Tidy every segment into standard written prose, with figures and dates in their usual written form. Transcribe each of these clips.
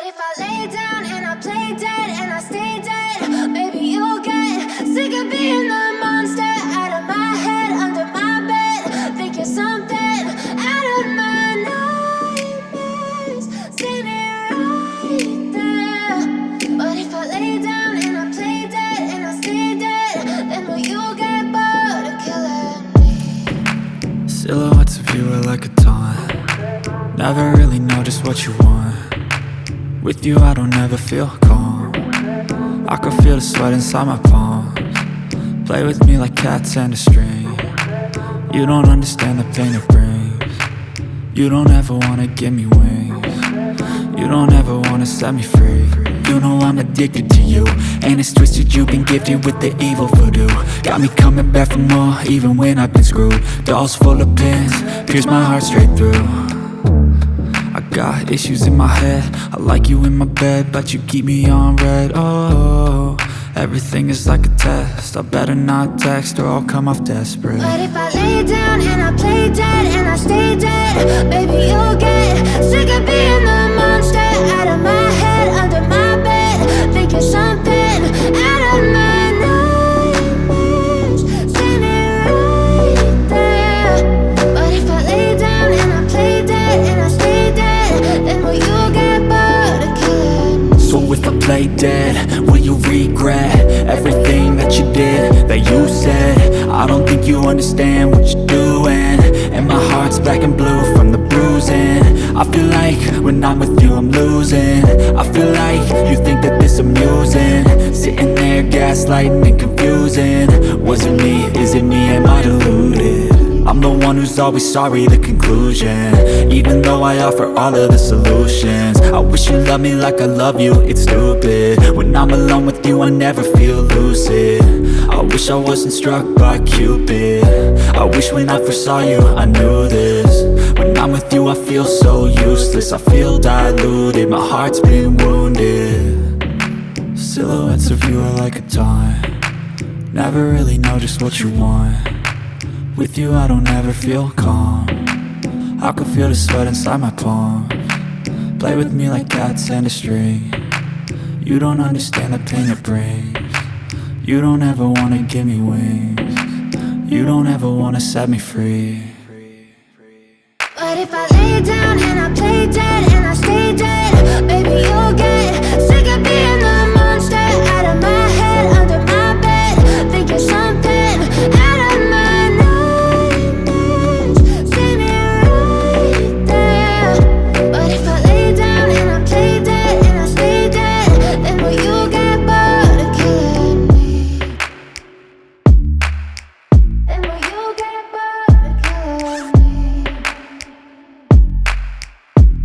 if I lay down and I play dead and I stay dead, maybe you'll get sick of being the monster out of my head, under my bed. Think you're something out of my nightmares, standing right there. But if I lay down and I play dead and I stay dead, then will you get bored of killing me? Silhouettes of you are like a taunt. Never really know just what you want. With you I don't ever feel calm. I can feel the sweat inside my palms. Play with me like cats and a string. You don't understand the pain it brings. You don't ever wanna give me wings. You don't ever wanna set me free. You know I'm addicted to you, and it's twisted, you've been gifted with the evil voodoo. Got me coming back for more, even when I've been screwed. Dolls full of pins, pierce my heart straight through. I got issues in my head, I like you in my bed, but you keep me on red. Oh, everything is like a test. I better not text or I'll come off desperate. But if I lay down and I play dead and I stay dead, baby you'll get sick of being the monster out of my head, under my bed. Think you're something out of my nightmares, standing right there. But if I lay down and I play dead and I stay dead, then will you get bored of killing me? So if I play dead, will you regret everything that you did, that you said? I don't think you understand what you're doing, and my heart's black and blue from the bruising. I feel like when I'm with you I'm losing. I feel like you think that this amusing, sitting there gaslighting and confusing. Was it me? Is it me? Am I deluded? I'm the one who's always sorry, the conclusion, even though I offer all of the solutions. I wish you loved me like I love you, it's stupid. When I'm alone with you I never feel lucid. I wish I wasn't struck by Cupid. I wish when I first saw you I knew this. When I'm with you I feel so useless, I feel diluted, my heart's been wounded. Silhouettes of you are like a taunt. Never really know just what you want. With you I don't ever feel calm. I can feel the sweat inside my palms. Play with me like cats and a string. You don't understand the pain it brings. You don't ever wanna give me wings. You don't ever wanna set me free. But if I lay down and I play dead and I stay dead, baby you'll get sick of being the monster out of my head, under my bed. Think you're something out of my nightmares, standing right there. But if I lay down and I play dead and I stay dead, then will you get bored of killing me? Then will you get bored of killing me?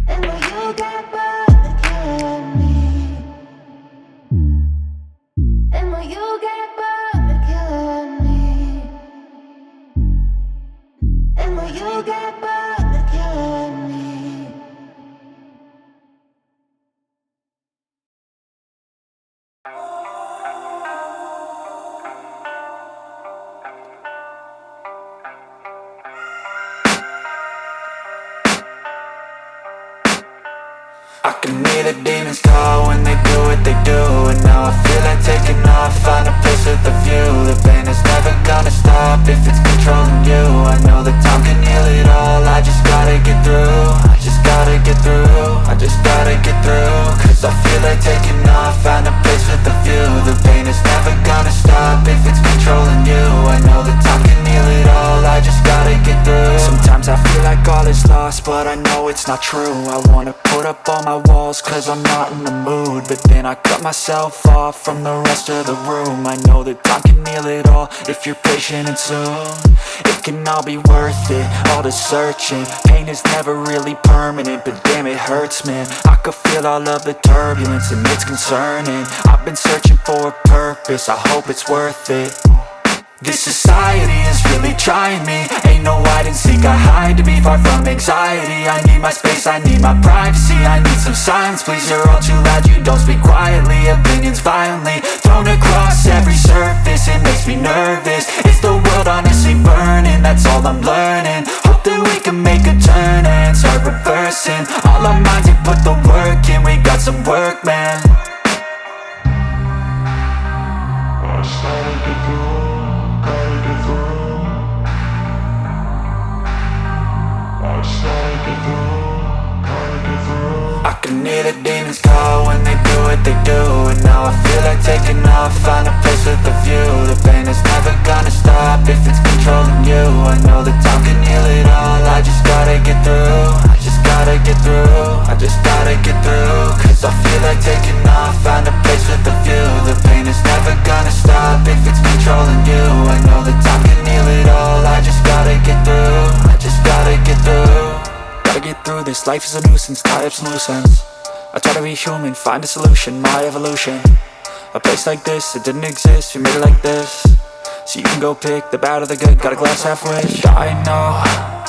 Then will you get bored of killing me? Then will you get bored of killing me? Then will you get bored of killing me? I can hear the demons call when they do what they do, and now I feel like taking off, find a place with a view. The pain is never gonna stop if it's controlling you. I know that time can heal it all, I just gotta get through. I just gotta get through, I just gotta get through. Cause I feel like taking off, find a place with a view. The pain is never gonna stop if it's controlling you. I know that time can heal it all, I just gotta get through. Sometimes I feel like all is lost, but I know it's not true. I wanna put up all my walls cause I'm not in the mood, but then I cut myself off from the rest of the room. I know that time can heal it all if you're patient, and soon it can all be worth it, all the searching. Pain is never really permanent, but damn it hurts, man. I could feel all of the turbulence and it's concerning. I've been searching for a purpose, I hope it's worth it. This society is really trying me. Ain't no hide and seek, I hide to be far from anxiety. I need my space, I need my privacy. I need some silence, please, you're all too loud. You don't speak quietly, opinions violently thrown across every surface. It makes me nervous, is the world honestly burning? That's all I'm learning. Hope that we can make a turn and start reversing progressing. All our minds, they put the work in. We got some work, man. I just gotta get through, gotta get through. I just gotta get through, gotta get through. I can hear the demons call when they do what they do. And now I feel like taking off, find a place with a view. The pain is never gonna stop if it's controlling you. I know that time can heal it all, I just gotta get through. I just gotta get through, I just gotta get through. Cause I feel like taking off, find a place with a view. The pain is never gonna stop if it's controlling you. I know that time can heal it all, I just gotta get through. I just gotta get through. Gotta get through this, life is a nuisance, tie up some loose ends. I try to be human, find a solution, my evolution. A place like this, it didn't exist, we made it like this. So you can go pick the bad or the good, got a glass half wish. I know